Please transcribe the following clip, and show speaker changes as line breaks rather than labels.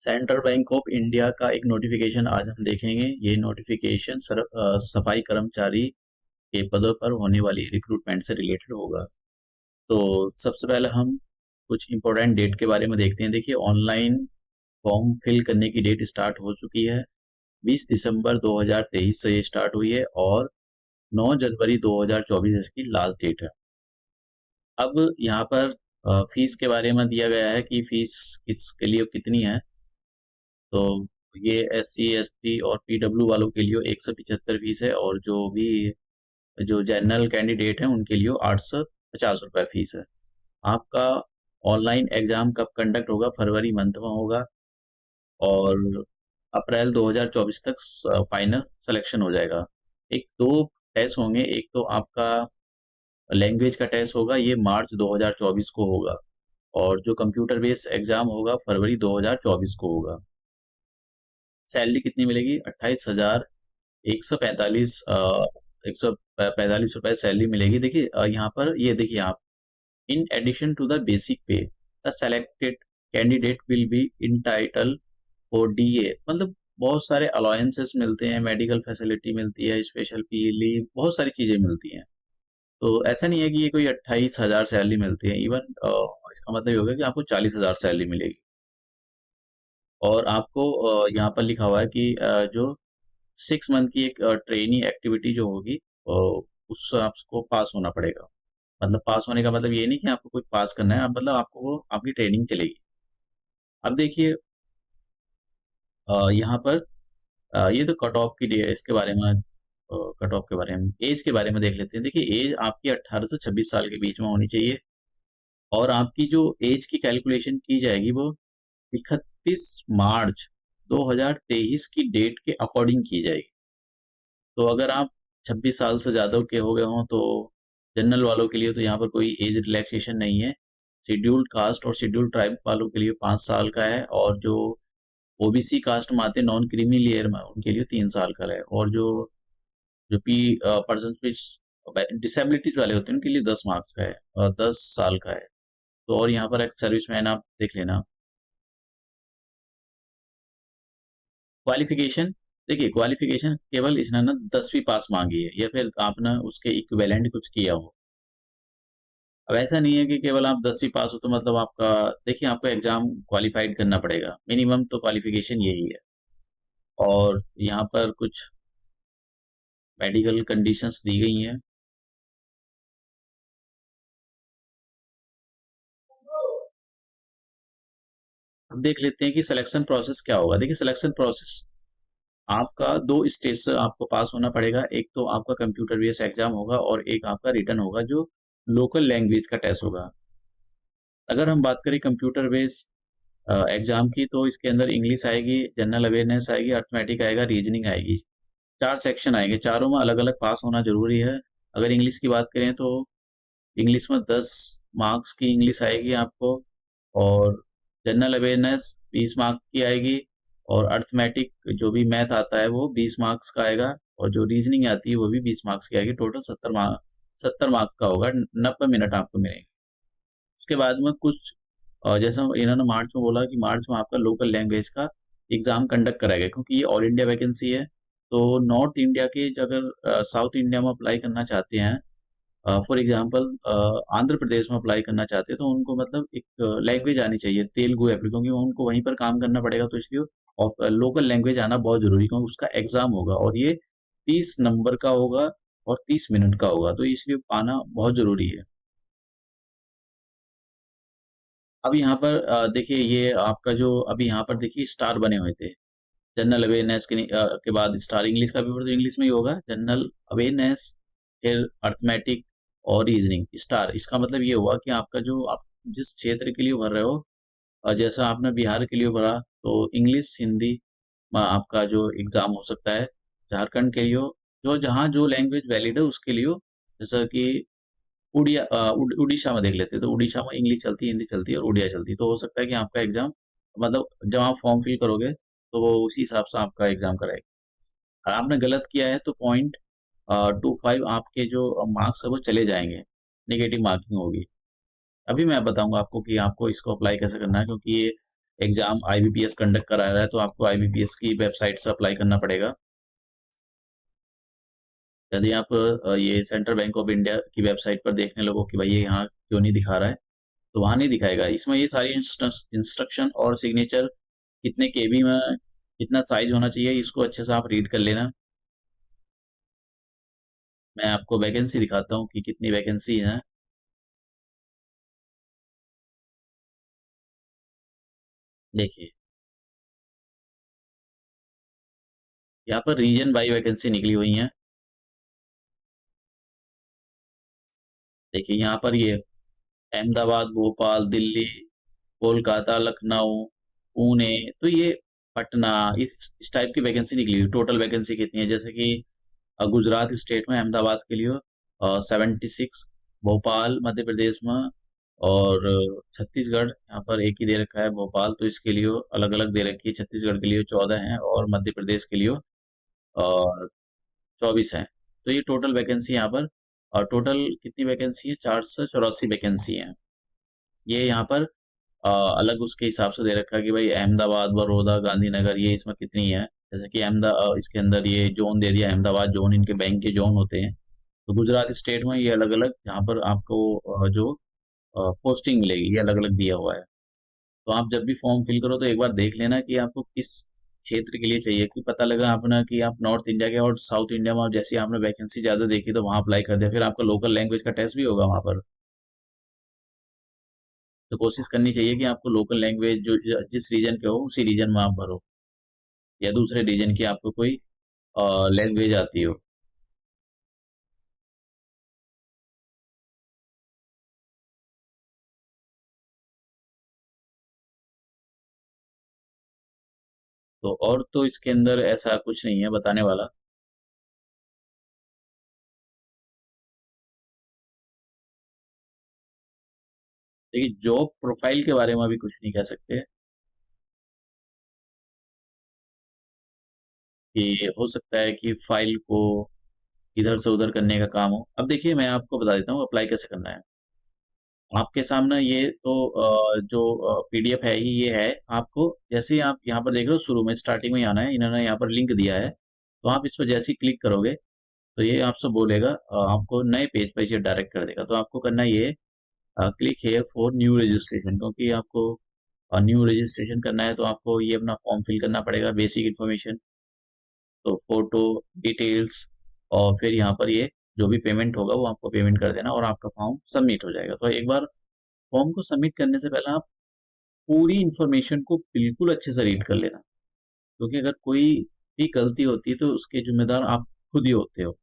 Central bank of India का एक notification आज हम देखेंगे। ये नोटिफिकेशन सफाई कर्मचारी के पदों पर होने वाली रिक्रूटमेंट से रिलेटेड होगा। तो सबसे पहले हम कुछ इम्पोर्टेंट डेट के बारे में देखते हैं। देखिए, ऑनलाइन फॉर्म फिल करने की डेट स्टार्ट हो चुकी है। 20 दिसंबर 2023 से ये स्टार्ट हुई है और 9 जनवरी 2024 इसकी लास्ट डेट है। अब यहाँ पर फीस के बारे में दिया गया है कि फीस किसके लिए कितनी है। तो ये SC ST और PW वालों के लिए 175 फीस है और जो जनरल कैंडिडेट हैं उनके लिए 850 रुपये फीस है। आपका ऑनलाइन एग्जाम कब कंडक्ट होगा? फरवरी मंथ में होगा और अप्रैल 2024 तक फाइनल सिलेक्शन हो जाएगा। एक दो टेस्ट होंगे, एक तो आपका लैंग्वेज का टेस्ट होगा, ये मार्च 2024 को होगा और जो कंप्यूटर बेस्ड एग्जाम होगा फरवरी 2024 को होगा। सैलरी कितनी मिलेगी? 28,145 145 रुपए सैलरी मिलेगी। देखिए यहाँ पर ये देखिए आप, in addition to the basic pay the selected candidate will be entitled for DA, मतलब बहुत सारे अलाउंसेस मिलते हैं, मेडिकल फैसिलिटी मिलती है, स्पेशल पी लीव, बहुत सारी चीजें मिलती हैं। तो ऐसा नहीं है कि ये कोई 28,000 सैलरी मिलती है। इवन इसका मतलब ये होगा कि आपको 40,000 सैलरी मिलेगी। और आपको यहाँ पर लिखा हुआ है कि जो 6 मंथ की एक ट्रेनिंग एक्टिविटी जो होगी उससे आपको पास होना पड़ेगा। मतलब पास होने का मतलब ये नहीं कि आपको कोई पास करना है, मतलब आपको वो आपकी ट्रेनिंग चलेगी। अब देखिए यहाँ पर ये तो कट ऑफ की इसके बारे में, कट ऑफ के बारे में, एज के बारे में देख लेते हैं। देखिए एज आपकी 18 से 26 साल के बीच में होनी चाहिए और आपकी जो एज की कैलकुलेशन की जाएगी वो 31 मार्च 2023 की डेट के अकॉर्डिंग की जाएगी। तो अगर आप 26 साल से ज़्यादा के हो गए हों तो जनरल वालों के लिए तो यहाँ पर कोई एज रिलैक्सेशन नहीं है। शेड्यूल्ड कास्ट और शेड्यूल्ड ट्राइब वालों के लिए 5 साल का है और जो OBC कास्ट में आते हैं, नॉन क्रीमी लेयर में, उनके लिए 3 साल का है। और जो जो पी पर्सन डिसेबिलिटीज वाले होते हैं उनके लिए 10 मार्क्स का है और 10 साल का है। तो और यहाँ पर एक सर्विसमैन आप देख लेना। क्वालिफिकेशन, देखिए क्वालिफिकेशन केवल इसने ना 10वीं पास मांगी है या फिर आपने उसके इक्विवेलेंट कुछ किया हो। अब ऐसा नहीं है कि केवल आप 10वीं पास हो तो मतलब आपका, देखिए आपको एग्जाम क्वालिफाइड करना पड़ेगा, मिनिमम तो क्वालिफिकेशन यही है। और यहाँ पर कुछ मेडिकल कंडीशंस दी गई हैं। अब देख लेते हैं कि सिलेक्शन प्रोसेस क्या होगा। देखिए सिलेक्शन प्रोसेस आपका 2 स्टेज से आपको पास होना पड़ेगा। एक तो आपका कंप्यूटर बेस्ड एग्जाम होगा और एक आपका रिटन होगा जो लोकल लैंग्वेज का टेस्ट होगा। अगर हम बात करें कंप्यूटर बेस्ड एग्जाम की तो इसके अंदर इंग्लिश आएगी, जनरल अवेयरनेस आएगी, अर्थमेटिक आएगा, रीजनिंग आएगी। 4 सेक्शन आएंगे, चारों में अलग अलग पास होना जरूरी है। अगर इंग्लिश की बात करें तो इंग्लिश में 10 मार्क्स की इंग्लिश आएगी आपको और जनरल अवेयरनेस 20 मार्क्स की आएगी और अर्थमेटिक जो भी मैथ आता है वो 20 मार्क्स का आएगा और जो रीजनिंग आती है वो भी 20 मार्क्स की आएगी। टोटल 70 मार्क्स का होगा। 90 मिनट आपको मिलेंगे। उसके बाद में कुछ जैसा इन्होंने मार्च में बोला कि मार्च में आपका लोकल लैंग्वेज का एग्जाम कंडक्ट कराएगा, क्योंकि ये ऑल इंडिया वैकेंसी है। तो नॉर्थ इंडिया के अगर साउथ इंडिया में अप्लाई करना चाहते हैं, फॉर एग्जांपल आंध्र प्रदेश में अप्लाई करना चाहते हैं, तो उनको मतलब एक लैंग्वेज आनी चाहिए, तेलुगु है, क्योंकि उनको वहीं पर काम करना पड़ेगा। तो इसलिए लोकल लैंग्वेज आना बहुत जरूरी, क्योंकि उसका एग्जाम होगा और ये 30 नंबर का होगा और 30 मिनट का होगा, तो इसलिए आना बहुत जरूरी है। अब यहाँ पर देखिए ये आपका जो अभी यहाँ पर देखिए स्टार बने हुए थे। जनरल अवेयरनेस के बाद स्टार, इंग्लिश का पेपर तो इंग्लिश में ही होगा। जनरल अवेयरनेस, फिर अर्थमेटिक और रीजनिंग, स्टार। इसका मतलब ये हुआ कि आपका जो आप जिस क्षेत्र के लिए भर रहे हो, जैसा आपने बिहार के लिए भरा तो इंग्लिश हिंदी में आपका जो एग्जाम हो सकता है। झारखंड के लिए जो जहाँ जो लैंग्वेज वैलिड है उसके लिए जैसा कि उड़ीसा में देख लेते हैं, तो उड़ीसा में इंग्लिश चलती है, हिंदी चलती है और उड़िया चलती है। तो हो सकता है कि आपका एग्जाम, मतलब जब आप फॉर्म फिल करोगे तो वो उसी हिसाब से आपका एग्जाम कराएगा। अगर आपने गलत किया है तो 0.25 आपके जो मार्क्स है वो चले जाएंगे, नेगेटिव मार्किंग होगी। अभी मैं बताऊंगा आपको कि आपको इसको अप्लाई कैसे करना है, क्योंकि ये एग्जाम आईबीपीएस कंडक्ट करा रहा है तो आपको आईबीपीएस की वेबसाइट से अप्लाई करना पड़ेगा। यदि आप ये सेंट्रल बैंक ऑफ इंडिया की वेबसाइट पर देखने लगो कि भाई ये यहाँ क्यों नहीं दिखा रहा है, तो वहाँ नहीं दिखाएगा। इसमें ये सारी इंस्ट्रक्शन और सिग्नेचर कितने केबी में कितना साइज होना चाहिए, इसको अच्छे से आप रीड कर लेना। मैं आपको वैकेंसी दिखाता हूँ कि कितनी वैकेंसी है। देखिए यहाँ पर रीजन बाई वैकेंसी निकली हुई है। देखिए यहाँ पर ये अहमदाबाद, भोपाल, दिल्ली, कोलकाता, लखनऊ, पुणे, तो ये पटना, इस टाइप की वैकेंसी निकली हुई। टोटल वैकेंसी कितनी है, जैसे कि गुजरात स्टेट में अहमदाबाद के लिए 76, भोपाल मध्य प्रदेश में, और छत्तीसगढ़ यहाँ पर एक ही दे रखा है भोपाल, तो इसके लिए अलग अलग दे रखी है। छत्तीसगढ़ के लिए 14 हैं और मध्य प्रदेश के लिए 24 हैं। तो ये टोटल वैकेंसी यहाँ पर, और टोटल कितनी वैकेंसी है, 484 वैकेंसी है। ये यहाँ पर अलग उसके हिसाब से दे रखा है कि भाई अहमदाबाद, बड़ौदा, गांधीनगर, ये इसमें कितनी है। जैसे कि अहमदाबाद, इसके अंदर ये जोन दे दिया, अहमदाबाद जोन, इनके बैंक के जोन होते हैं। तो गुजरात स्टेट में ये अलग अलग यहाँ पर आपको जो पोस्टिंग मिलेगी ये अलग अलग दिया हुआ है। तो आप जब भी फॉर्म फिल करो तो एक बार देख लेना कि आपको किस क्षेत्र के लिए चाहिए। कि पता लगा आपने कि आप नॉर्थ इंडिया के और साउथ इंडिया में, जैसे आपने वैकेंसी ज्यादा देखी तो वहां अप्लाई कर दिया, फिर आपका लोकल लैंग्वेज का टेस्ट भी होगा वहां पर। तो कोशिश करनी चाहिए कि आपको लोकल लैंग्वेज जो जिस रीजन के हो उसी रीजन में आप भरो, या दूसरे रीजन की आपको कोई लैंग्वेज आती हो। तो और तो इसके अंदर ऐसा कुछ नहीं है बताने वाला। लेकिन जॉब प्रोफाइल के बारे में अभी कुछ नहीं कह सकते कि हो सकता है कि फाइल को इधर से उधर करने का काम हो। अब देखिए मैं आपको बता देता हूँ अप्लाई कैसे करना है। आपके सामने ये तो जो पीडीएफ है ही ये है। आपको जैसे ही आप यहाँ पर देख रहे हो शुरू में स्टार्टिंग में ही आना है, इन्होंने यहाँ पर लिंक दिया है, तो आप इस पर जैसे ही क्लिक करोगे तो ये आपसे बोलेगा आपको नए पेज पर ये डायरेक्ट कर देगा। तो आपको करना ये click here for new registration, क्योंकि आपको न्यू रजिस्ट्रेशन करना है तो आपको ये अपना फॉर्म फिल करना पड़ेगा, बेसिक इन्फॉर्मेशन, तो फोटो, डिटेल्स, और फिर यहाँ पर ये जो भी पेमेंट होगा वो आपको पेमेंट कर देना और आपका फॉर्म सबमिट हो जाएगा। तो एक बार फॉर्म को सबमिट करने से पहले आप पूरी इन्फॉर्मेशन को बिल्कुल अच्छे से रीड कर लेना, क्योंकि अगर कोई भी गलती होती है तो उसके जिम्मेदार आप खुद ही होते हो।